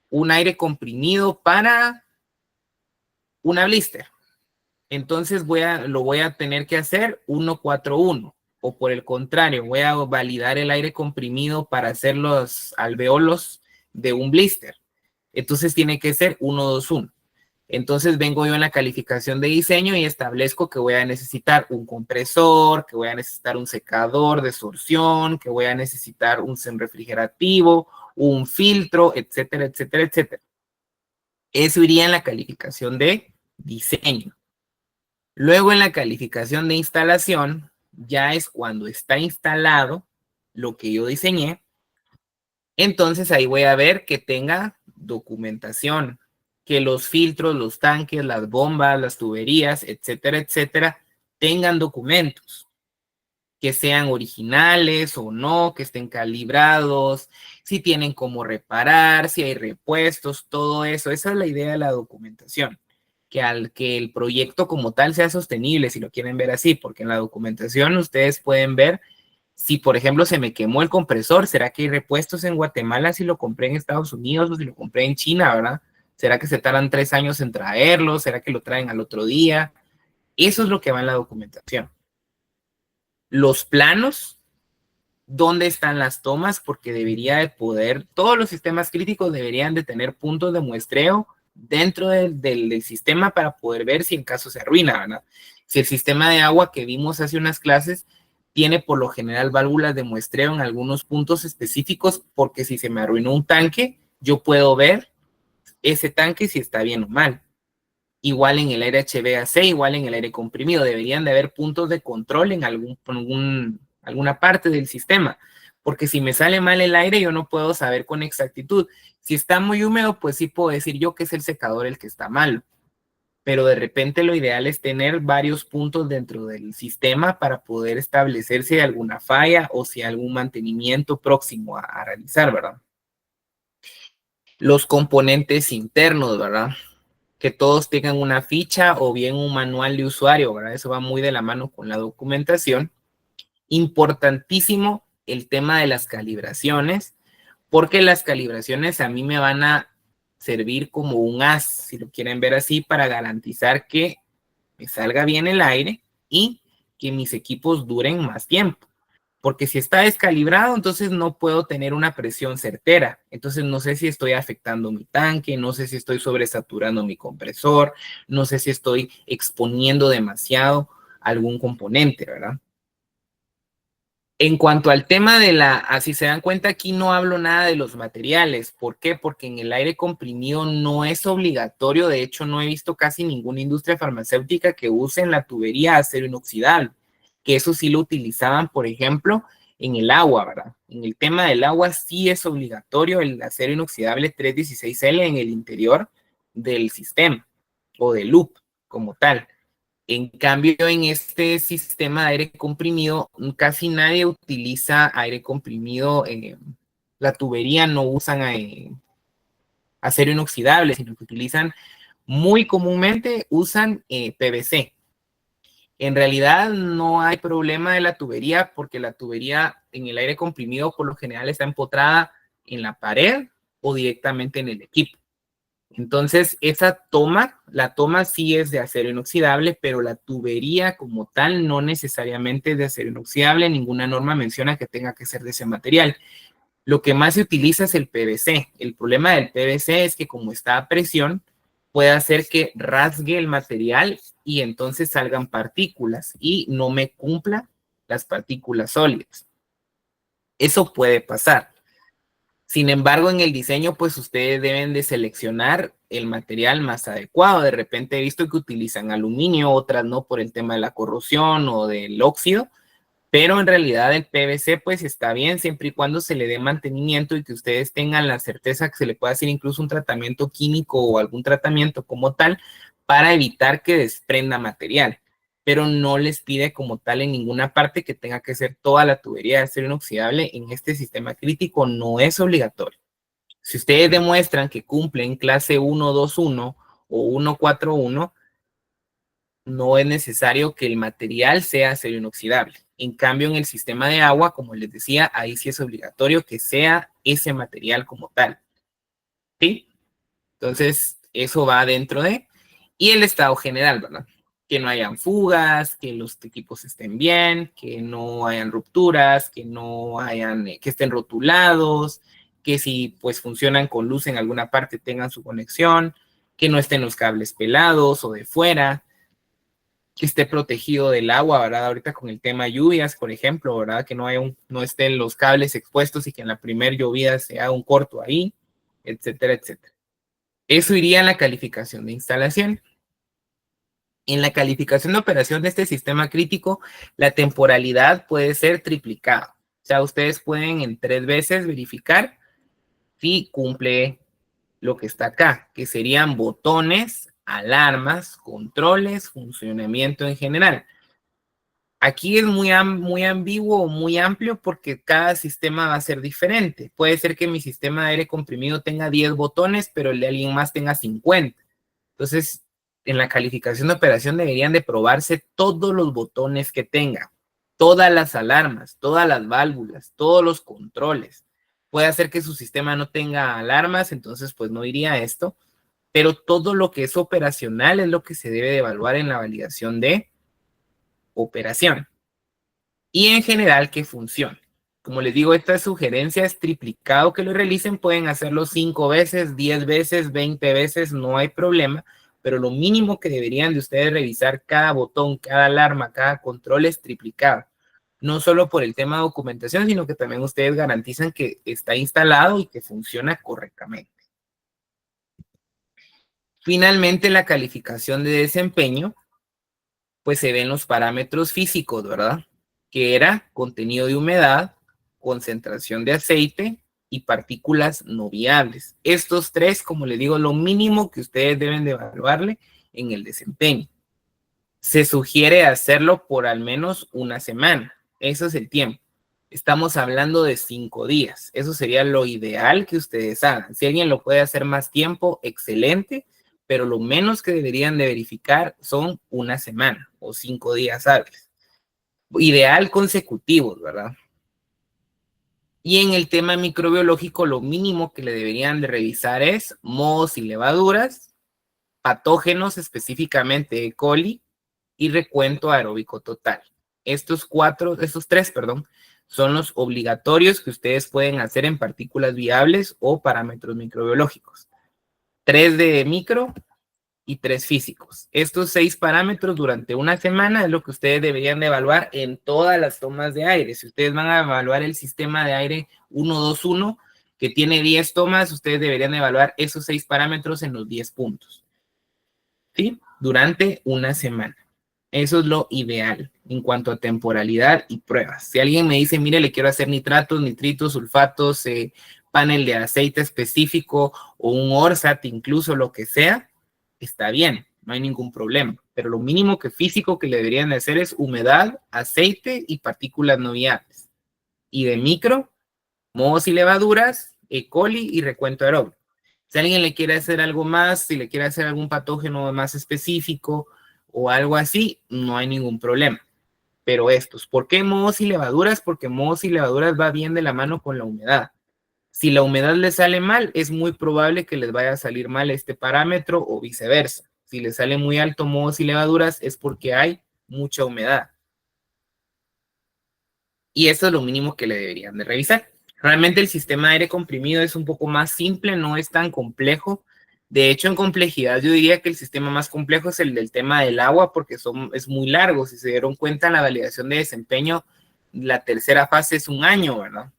un aire comprimido para una blister. Entonces lo voy a tener que hacer 141, o por el contrario, voy a validar el aire comprimido para hacer los alveolos de un blister. Entonces tiene que ser 121. Entonces vengo yo en la calificación de diseño y establezco que voy a necesitar un compresor, que voy a necesitar un secador de sorción, que voy a necesitar un refrigerativo, un filtro, etcétera, etcétera, etcétera. Eso iría en la calificación de diseño. Luego en la calificación de instalación, ya es cuando está instalado lo que yo diseñé. Entonces ahí voy a ver que tenga documentación, que los filtros, los tanques, las bombas, las tuberías, etcétera, etcétera, tengan documentos, que sean originales o no, que estén calibrados, si tienen cómo reparar, si hay repuestos, todo eso. Esa es la idea de la documentación. Que el proyecto como tal sea sostenible, si lo quieren ver así, porque en la documentación ustedes pueden ver si, por ejemplo, se me quemó el compresor, ¿será que hay repuestos en Guatemala si lo compré en Estados Unidos o si lo compré en China, verdad? ¿Será que se tardan 3 años en traerlo? ¿Será que lo traen al otro día? Eso es lo que va en la documentación. Los planos, ¿dónde están las tomas? Porque debería de poder, todos los sistemas críticos deberían de tener puntos de muestreo dentro del sistema para poder ver si en caso se arruina, ¿verdad? Si el sistema de agua que vimos hace unas clases tiene por lo general válvulas de muestreo en algunos puntos específicos, porque si se me arruinó un tanque, yo puedo ver ese tanque si está bien o mal. Igual en el aire HVAC, igual en el aire comprimido, deberían de haber puntos de control en alguna parte del sistema, porque si me sale mal el aire, yo no puedo saber con exactitud. Si está muy húmedo, pues sí puedo decir yo que es el secador el que está mal, pero de repente lo ideal es tener varios puntos dentro del sistema para poder establecer si hay alguna falla o si hay algún mantenimiento próximo a realizar, ¿verdad? Los componentes internos, ¿verdad? Que todos tengan una ficha o bien un manual de usuario, ¿verdad? Eso va muy de la mano con la documentación. Importantísimo el tema de las calibraciones, porque las calibraciones a mí me van a servir como un as, si lo quieren ver así, para garantizar que me salga bien el aire y que mis equipos duren más tiempo. Porque si está descalibrado, entonces no puedo tener una presión certera. Entonces no sé si estoy afectando mi tanque, no sé si estoy sobresaturando mi compresor, no sé si estoy exponiendo demasiado algún componente, ¿verdad? En cuanto al tema de si se dan cuenta, aquí no hablo nada de los materiales. ¿Por qué? Porque en el aire comprimido no es obligatorio. De hecho, no he visto casi ninguna industria farmacéutica que use en la tubería acero inoxidable, que eso sí lo utilizaban, por ejemplo, en el agua, ¿verdad? En el tema del agua sí es obligatorio el acero inoxidable 316L en el interior del sistema o del loop como tal. En cambio, en este sistema de aire comprimido, casi nadie utiliza aire comprimido. La tubería no usan acero inoxidable, sino que utilizan muy comúnmente, usan PVC. En realidad no hay problema de la tubería porque la tubería en el aire comprimido por lo general está empotrada en la pared o directamente en el equipo. Entonces, la toma sí es de acero inoxidable, pero la tubería como tal no necesariamente es de acero inoxidable. Ninguna norma menciona que tenga que ser de ese material. Lo que más se utiliza es el PVC. El problema del PVC es que como está a presión, puede hacer que rasgue el material y entonces salgan partículas y no me cumpla las partículas sólidas. Eso puede pasar. Sin embargo, en el diseño, pues ustedes deben de seleccionar el material más adecuado. De repente he visto que utilizan aluminio, otras no por el tema de la corrosión o del óxido, pero en realidad el PVC pues está bien siempre y cuando se le dé mantenimiento y que ustedes tengan la certeza que se le pueda hacer incluso un tratamiento químico o algún tratamiento como tal para evitar que desprenda material, pero no les pide como tal en ninguna parte que tenga que ser toda la tubería de acero inoxidable. En este sistema crítico no es obligatorio. Si ustedes demuestran que cumplen clase 121 o 141, no es necesario que el material sea acero inoxidable. En cambio, en el sistema de agua, como les decía, ahí sí es obligatorio que sea ese material como tal. ¿Sí? Entonces, eso va dentro de... Y el estado general, ¿verdad? Que no hayan fugas, que los equipos estén bien, que no hayan rupturas, que no hayan, que estén rotulados, que si pues funcionan con luz en alguna parte tengan su conexión, que no estén los cables pelados o de fuera, que esté protegido del agua, ¿verdad? Ahorita con el tema lluvias, por ejemplo, ¿verdad? Que no estén los cables expuestos y que en la primera llovida se haga un corto ahí, etcétera, etcétera. Eso iría a la calificación de instalación. En la calificación de operación de este sistema crítico, la temporalidad puede ser triplicada. O sea, ustedes pueden en 3 veces verificar si cumple lo que está acá, que serían botones, alarmas, controles, funcionamiento en general. Aquí es muy ambiguo o muy amplio porque cada sistema va a ser diferente. Puede ser que mi sistema de aire comprimido tenga 10 botones, pero el de alguien más tenga 50. Entonces, en la calificación de operación deberían de probarse todos los botones que tenga, todas las alarmas, todas las válvulas, todos los controles. Puede hacer que su sistema no tenga alarmas, entonces pues no iría a esto, pero todo lo que es operacional es lo que se debe de evaluar en la validación de operación. Y en general que funcione. Como les digo, esta sugerencia es triplicado que lo realicen, pueden hacerlo 5 veces, 10 veces, 20 veces, no hay problema, pero lo mínimo que deberían de ustedes revisar cada botón, cada alarma, cada control es triplicado. No solo por el tema de documentación, sino que también ustedes garantizan que está instalado y que funciona correctamente. Finalmente, la calificación de desempeño, pues se ven los parámetros físicos, ¿verdad? Que era contenido de humedad, concentración de aceite y partículas no viables. Estos 3, como les digo, lo mínimo que ustedes deben de evaluarle en el desempeño. Se sugiere hacerlo por al menos una semana. Eso es el tiempo. Estamos hablando de 5 días. Eso sería lo ideal que ustedes hagan. Si alguien lo puede hacer más tiempo, excelente, pero lo menos que deberían de verificar son una semana o 5 días hábiles. Ideal consecutivos, ¿verdad? Y en el tema microbiológico, lo mínimo que le deberían de revisar es mohos y levaduras, patógenos, específicamente E. coli, y recuento aeróbico total. Estos 3, son los obligatorios que ustedes pueden hacer en partículas viables o parámetros microbiológicos. 3 de micro y 3 físicos. Estos 6 parámetros durante una semana es lo que ustedes deberían de evaluar en todas las tomas de aire. Si ustedes van a evaluar el sistema de aire 121, que tiene 10 tomas, ustedes deberían de evaluar esos 6 parámetros en los 10 puntos. ¿Sí? Durante una semana. Eso es lo ideal en cuanto a temporalidad y pruebas. Si alguien me dice, mire, le quiero hacer nitratos, nitritos, sulfatos, panel de aceite específico o un ORSAT, incluso lo que sea, está bien, no hay ningún problema. Pero lo mínimo que físico que le deberían de hacer es humedad, aceite y partículas no viables. Y de micro, mohos y levaduras, E. coli y recuento aeróbico. Si alguien le quiere hacer algo más, si le quiere hacer algún patógeno más específico o algo así, no hay ningún problema. Pero estos, ¿por qué mohos y levaduras? Porque mohos y levaduras va bien de la mano con la humedad. Si la humedad les sale mal, es muy probable que les vaya a salir mal este parámetro o viceversa. Si les sale muy alto mohos y levaduras, es porque hay mucha humedad. Y esto es lo mínimo que le deberían de revisar. Realmente el sistema de aire comprimido es un poco más simple, no es tan complejo. De hecho, en complejidad yo diría que el sistema más complejo es el del tema del agua porque es muy largo. Si se dieron cuenta en la validación de desempeño, la tercera fase es 1 año, ¿verdad?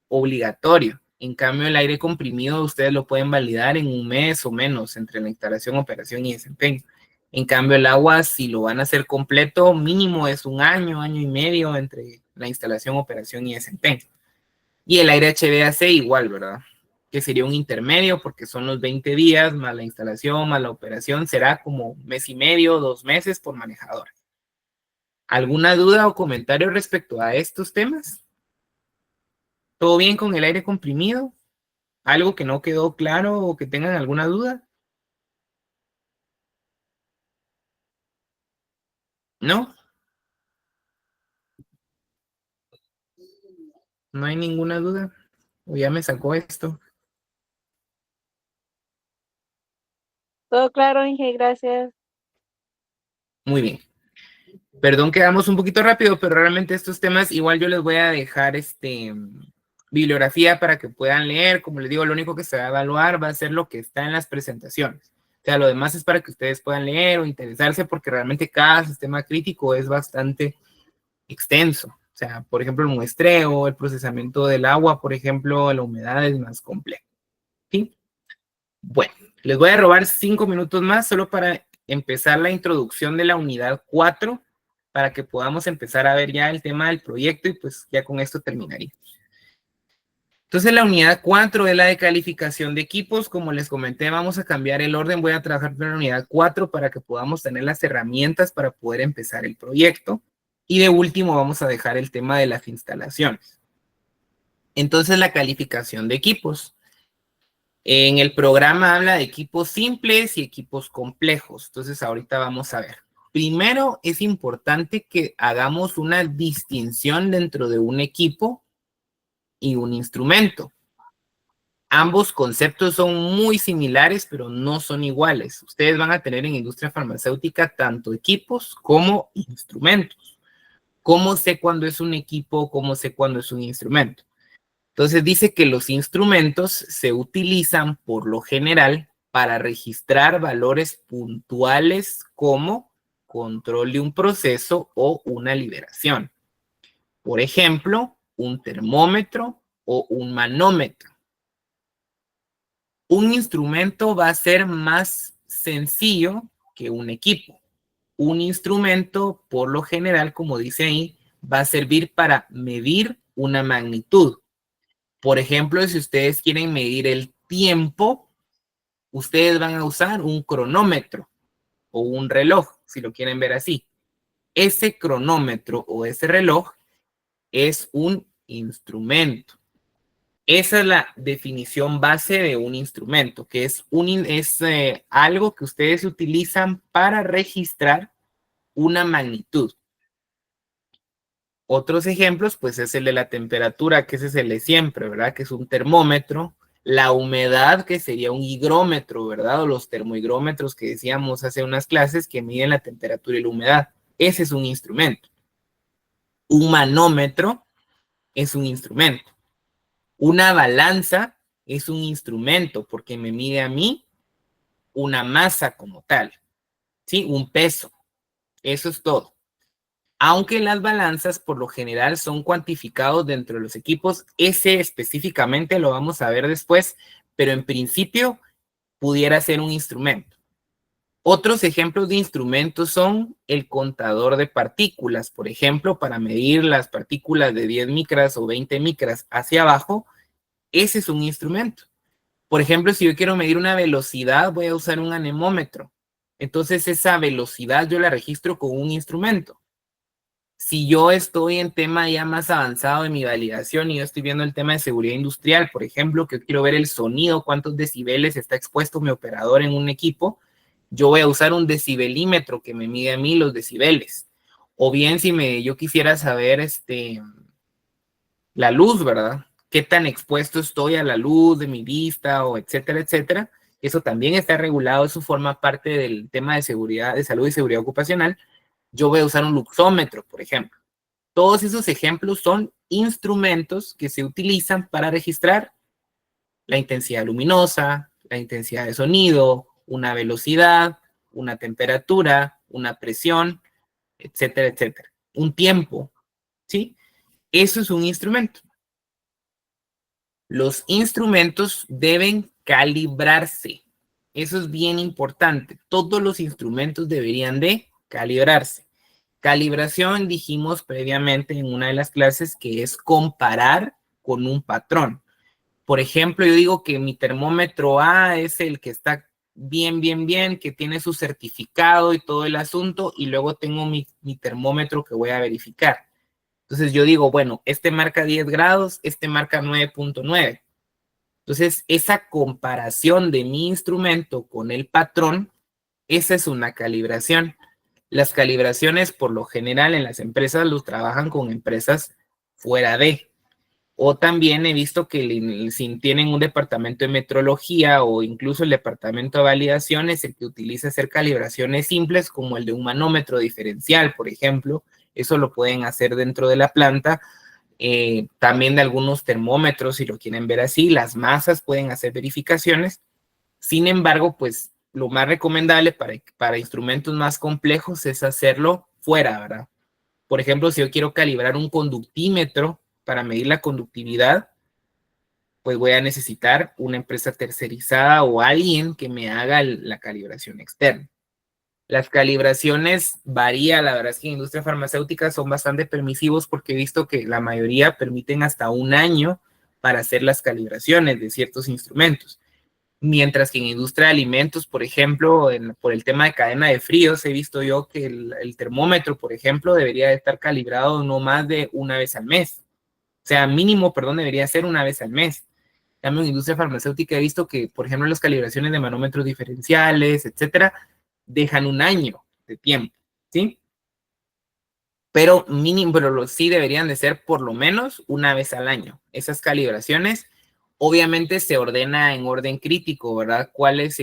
Obligatorio. En cambio, el aire comprimido ustedes lo pueden validar en 1 mes o menos entre la instalación, operación y desempeño. En cambio, el agua, si lo van a hacer completo, mínimo es un año, año y medio entre la instalación, operación y desempeño. Y el aire HVAC igual, ¿verdad? Que sería un intermedio porque son los 20 días más la instalación, más la operación, será como mes y medio, 2 meses por manejador. ¿Alguna duda o comentario respecto a estos temas? ¿Todo bien con el aire comprimido? ¿Algo que no quedó claro o que tengan alguna duda? ¿No? ¿No hay ninguna duda? ¿O ya me sacó esto? Todo claro, Inge, gracias. Muy bien. Perdón que vamos un poquito rápido, pero realmente estos temas igual yo les voy a dejar bibliografía para que puedan leer. Como les digo, lo único que se va a evaluar va a ser lo que está en las presentaciones. O sea, lo demás es para que ustedes puedan leer o interesarse porque realmente cada sistema crítico es bastante extenso. O sea, por ejemplo, el muestreo, el procesamiento del agua, por ejemplo, la humedad es más complejo. ¿Sí? Bueno, les voy a robar 5 minutos más solo para empezar la introducción de la unidad 4 para que podamos empezar a ver ya el tema del proyecto y pues ya con esto terminaría. Entonces la unidad 4 es la de calificación de equipos. Como les comenté, vamos a cambiar el orden. Voy a trabajar con la unidad 4 para que podamos tener las herramientas para poder empezar el proyecto. Y de último vamos a dejar el tema de las instalaciones. Entonces la calificación de equipos. En el programa habla de equipos simples y equipos complejos. Entonces ahorita vamos a ver. Primero es importante que hagamos una distinción dentro de un equipo y un instrumento. Ambos conceptos son muy similares, pero no son iguales. Ustedes van a tener en industria farmacéutica tanto equipos como instrumentos. ¿Cómo sé cuándo es un equipo? ¿Cómo sé cuándo es un instrumento? Entonces dice que los instrumentos se utilizan por lo general para registrar valores puntuales como control de un proceso o una liberación. Por ejemplo, un termómetro o un manómetro. Un instrumento va a ser más sencillo que un equipo. Un instrumento, por lo general, como dice ahí, va a servir para medir una magnitud. Por ejemplo, si ustedes quieren medir el tiempo, ustedes van a usar un cronómetro o un reloj, si lo quieren ver así. Ese cronómetro o ese reloj es un instrumento. Esa es la definición base de un instrumento, que es algo que ustedes utilizan para registrar una magnitud. Otros ejemplos, pues es el de la temperatura, que ese es el de siempre, ¿verdad? Que es un termómetro. La humedad, que sería un higrómetro, ¿verdad? O los termohigrómetros que decíamos hace unas clases que miden la temperatura y la humedad. Ese es un instrumento. Un manómetro es un instrumento. Una balanza es un instrumento porque me mide a mí una masa como tal, ¿sí? Un peso. Eso es todo. Aunque las balanzas por lo general son cuantificados dentro de los equipos, ese específicamente lo vamos a ver después, pero en principio pudiera ser un instrumento. Otros ejemplos de instrumentos son el contador de partículas, por ejemplo, para medir las partículas de 10 micras o 20 micras hacia abajo, ese es un instrumento. Por ejemplo, si yo quiero medir una velocidad, voy a usar un anemómetro. Entonces esa velocidad yo la registro con un instrumento. Si yo estoy en tema ya más avanzado de mi validación y yo estoy viendo el tema de seguridad industrial, por ejemplo, que quiero ver el sonido, cuántos decibeles está expuesto mi operador en un equipo, yo voy a usar un decibelímetro que me mide a mí los decibeles. O bien si yo quisiera saber la luz, ¿verdad? ¿Qué tan expuesto estoy a la luz de mi vista o etcétera, etcétera? Eso también está regulado, eso forma parte del tema de seguridad, de salud y seguridad ocupacional. Yo voy a usar un luxómetro, por ejemplo. Todos esos ejemplos son instrumentos que se utilizan para registrar la intensidad luminosa, la intensidad de sonido, una velocidad, una temperatura, una presión, etcétera, etcétera. Un tiempo, ¿sí? Eso es un instrumento. Los instrumentos deben calibrarse. Eso es bien importante. Todos los instrumentos deberían de calibrarse. Calibración, dijimos previamente en una de las clases, que es comparar con un patrón. Por ejemplo, yo digo que mi termómetro A es el que está bien, que tiene su certificado y todo el asunto, y luego tengo mi termómetro que voy a verificar. Entonces yo digo, bueno, este marca 10 grados, este marca 9.9. Entonces, esa comparación de mi instrumento con el patrón, esa es una calibración. Las calibraciones, por lo general, en las empresas los trabajan con empresas fuera de. O también he visto que si tienen un departamento de metrología o incluso el departamento de validación es el que utiliza hacer calibraciones simples como el de un manómetro diferencial, por ejemplo. Eso lo pueden hacer dentro de la planta. También de algunos termómetros, si lo quieren ver así, las masas pueden hacer verificaciones. Sin embargo, pues lo más recomendable para instrumentos más complejos es hacerlo fuera, ¿verdad? Por ejemplo, si yo quiero calibrar un conductímetro para medir la conductividad, pues voy a necesitar una empresa tercerizada o alguien que me haga la calibración externa. Las calibraciones varían, la verdad es que en industria farmacéutica son bastante permisivos porque he visto que la mayoría permiten hasta 1 año para hacer las calibraciones de ciertos instrumentos. Mientras que en industria de alimentos, por ejemplo, por el tema de cadena de fríos, he visto yo que el termómetro, por ejemplo, debería de estar calibrado no más de 1 vez al mes. O sea, mínimo, perdón, debería ser 1 vez al mes. En cambio, en industria farmacéutica he visto que, por ejemplo, las calibraciones de manómetros diferenciales, etcétera, dejan 1 año de tiempo, ¿sí? Pero mínimo, pero sí deberían de ser por lo menos 1 vez al año. Esas calibraciones, obviamente se ordena en orden crítico, ¿verdad? Cuáles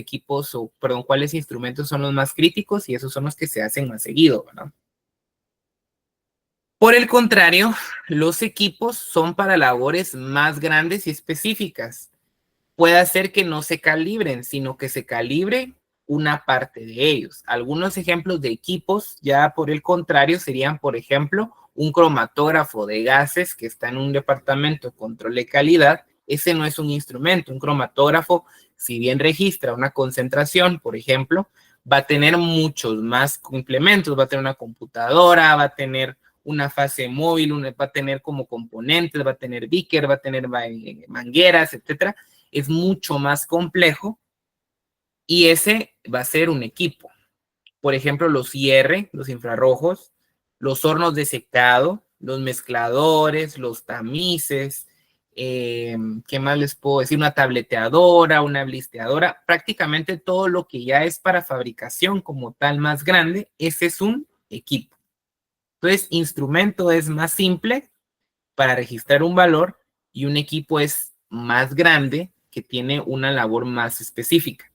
instrumentos son los más críticos y esos son los que se hacen más seguido, ¿verdad? Por el contrario, los equipos son para labores más grandes y específicas. Puede ser que no se calibren, sino que se calibre una parte de ellos. Algunos ejemplos de equipos, ya por el contrario, serían, por ejemplo, un cromatógrafo de gases que está en un departamento de control de calidad. Ese no es un instrumento. Un cromatógrafo, si bien registra una concentración, por ejemplo, va a tener muchos más complementos. Va a tener una computadora, va a tener una fase móvil, va a tener como componentes, va a tener beaker, va a tener mangueras, etcétera. Es mucho más complejo y ese va a ser un equipo. Por ejemplo, los IR, los infrarrojos, los hornos de secado, los mezcladores, los tamices, ¿qué más les puedo decir? Una tableteadora, una blisteadora, prácticamente todo lo que ya es para fabricación como tal más grande, ese es un equipo. Entonces, instrumento es más simple para registrar un valor y un equipo es más grande que tiene una labor más específica.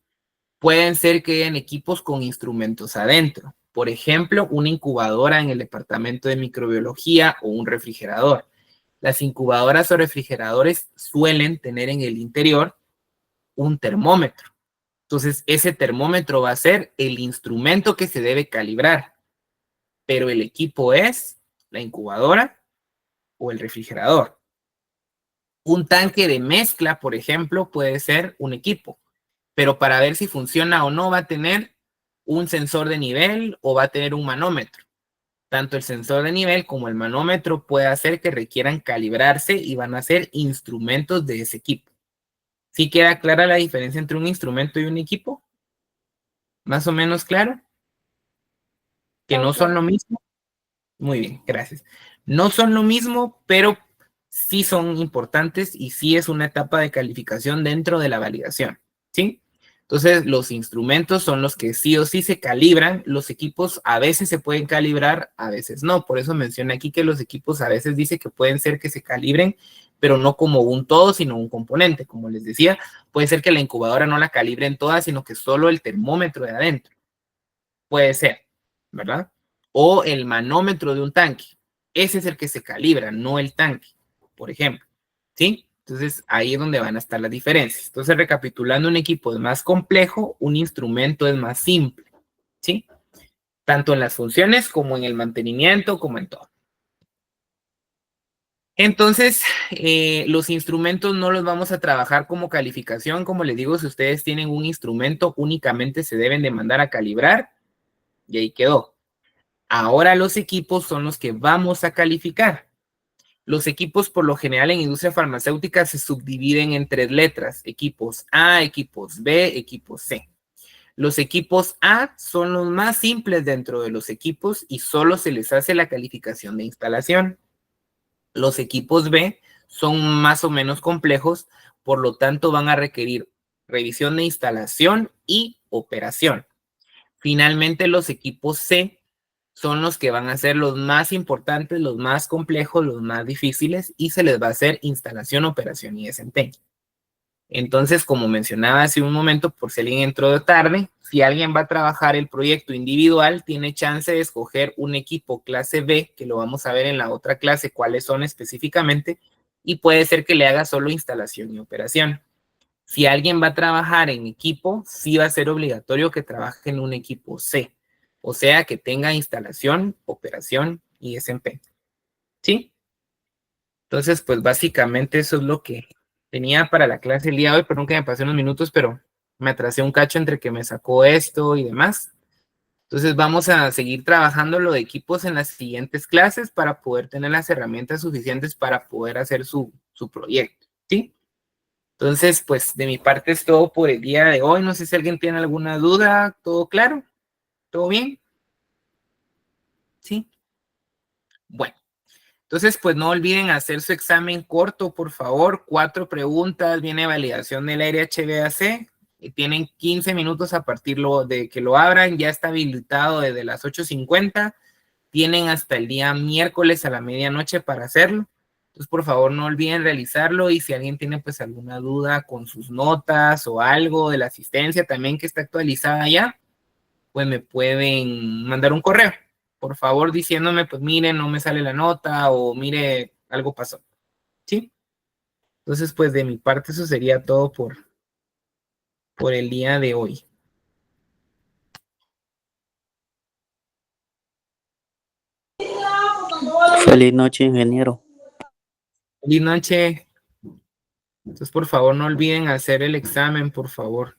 Pueden ser que hayan equipos con instrumentos adentro. Por ejemplo, una incubadora en el departamento de microbiología o un refrigerador. Las incubadoras o refrigeradores suelen tener en el interior un termómetro. Entonces, ese termómetro va a ser el instrumento que se debe calibrar, pero el equipo es la incubadora o el refrigerador. Un tanque de mezcla, por ejemplo, puede ser un equipo, pero para ver si funciona o no va a tener un sensor de nivel o va a tener un manómetro. Tanto el sensor de nivel como el manómetro puede hacer que requieran calibrarse y van a ser instrumentos de ese equipo. ¿Sí queda clara la diferencia entre un instrumento y un equipo? ¿Más o menos claro? ¿Que no son lo mismo? Muy bien, gracias. No son lo mismo, pero sí son importantes y sí es una etapa de calificación dentro de la validación, ¿sí? Entonces, los instrumentos son los que sí o sí se calibran. Los equipos a veces se pueden calibrar, a veces no. Por eso mencioné aquí que los equipos a veces dice que pueden ser que se calibren, pero no como un todo, sino un componente. Como les decía, puede ser que la incubadora no la calibren toda, sino que solo el termómetro de adentro. Puede ser, ¿verdad? O el manómetro de un tanque. Ese es el que se calibra, no el tanque, por ejemplo. ¿Sí? Entonces, ahí es donde van a estar las diferencias. Entonces, recapitulando, un equipo es más complejo, un instrumento es más simple. ¿Sí? Tanto en las funciones como en el mantenimiento, como en todo. Entonces, los instrumentos no los vamos a trabajar como calificación. Como les digo, si ustedes tienen un instrumento, únicamente se deben de mandar a calibrar y ahí quedó. Ahora los equipos son los que vamos a calificar. Los equipos, por lo general, en industria farmacéutica se subdividen en 3 letras: equipos A, equipos B, equipos C. Los equipos A son los más simples dentro de los equipos y solo se les hace la calificación de instalación. Los equipos B son más o menos complejos, por lo tanto van a requerir revisión de instalación y operación. Finalmente, los equipos C son los que van a ser los más importantes, los más complejos, los más difíciles, y se les va a hacer instalación, operación y desempeño. Entonces, como mencionaba hace un momento, por si alguien entró de tarde, si alguien va a trabajar el proyecto individual, tiene chance de escoger un equipo clase B, que lo vamos a ver en la otra clase cuáles son específicamente, y puede ser que le haga solo instalación y operación. Si alguien va a trabajar en equipo, sí va a ser obligatorio que trabaje en un equipo C, o sea, que tenga instalación, operación y desempeño. ¿Sí? Entonces, pues básicamente eso es lo que tenía para la clase el día de hoy. Perdón que me pasé unos minutos, pero me atrasé un cacho entre que me sacó esto y demás. Entonces vamos a seguir trabajando lo de equipos en las siguientes clases para poder tener las herramientas suficientes para poder hacer su proyecto. ¿Sí? Entonces, pues de mi parte es todo por el día de hoy. No sé si alguien tiene alguna duda. ¿Todo claro? ¿Todo bien? ¿Sí? Bueno. Entonces, pues no olviden hacer su examen corto, por favor. 4 preguntas, viene validación del área HVAC. Y tienen 15 minutos a partir de que lo abran. Ya está habilitado desde las 8:50. Tienen hasta el día miércoles a la medianoche para hacerlo. Entonces, por favor, no olviden realizarlo. Y si alguien tiene pues alguna duda con sus notas o algo de la asistencia también que está actualizada ya, pues me pueden mandar un correo, por favor, diciéndome, pues mire, no me sale la nota o mire, algo pasó. ¿Sí? Entonces, pues de mi parte eso sería todo por el día de hoy. Feliz noche, ingeniero. Feliz noche. Entonces, por favor, no olviden hacer el examen, por favor.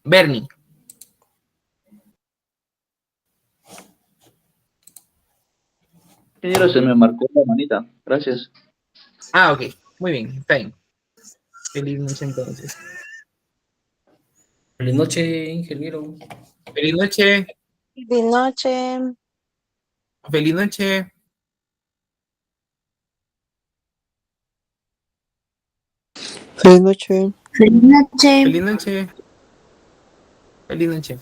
Bernie. Ingeniero, se me marcó la manita. Gracias. Ah, ok. Muy bien, está bien. Feliz noche entonces. Feliz noche, ingeniero. Feliz noche. De noche. Feliz noche. Feliz noche. Feliz noche. Feliz noche. Feliz noche.